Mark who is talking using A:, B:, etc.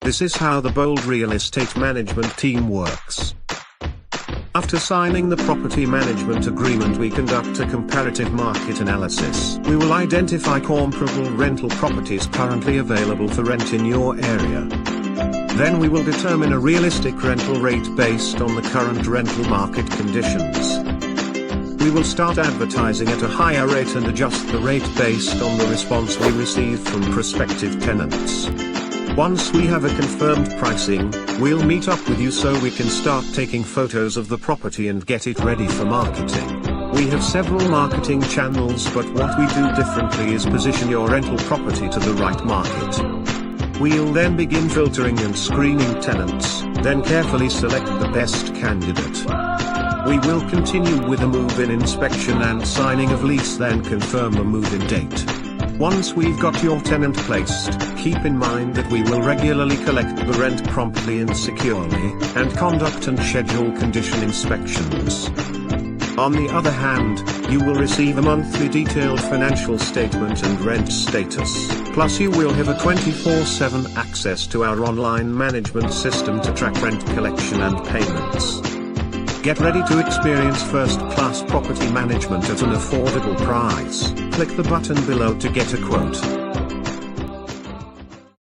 A: This is how the Bolld real estate management team works. After signing the property management agreement, we conduct a comparative market analysis. We will identify comparable rental properties currently available for rent in your area. Then we will determine a realistic rental rate based on the current rental market conditions. We will start advertising at a higher rate and adjust the rate based on the response we receive from prospective tenants. Once we have a confirmed pricing, we'll meet up with you so we can start taking photos of the property and get it ready for marketing. We have several marketing channels, but what we do differently is position your rental property to the right market. We'll then begin filtering and screening tenants, then carefully select the best candidate. We will continue with a move-in inspection and signing of lease, then confirm the move-in date. Once we've got your tenant placed, keep in mind that we will regularly collect the rent promptly and securely, and conduct and schedule condition inspections. On the other hand, you will receive a monthly detailed financial statement and rent status, plus you will have a 24/7 access to our online management system to track rent collection and payments. Get ready to experience first-class property management at an affordable price. Click the button below to get a quote.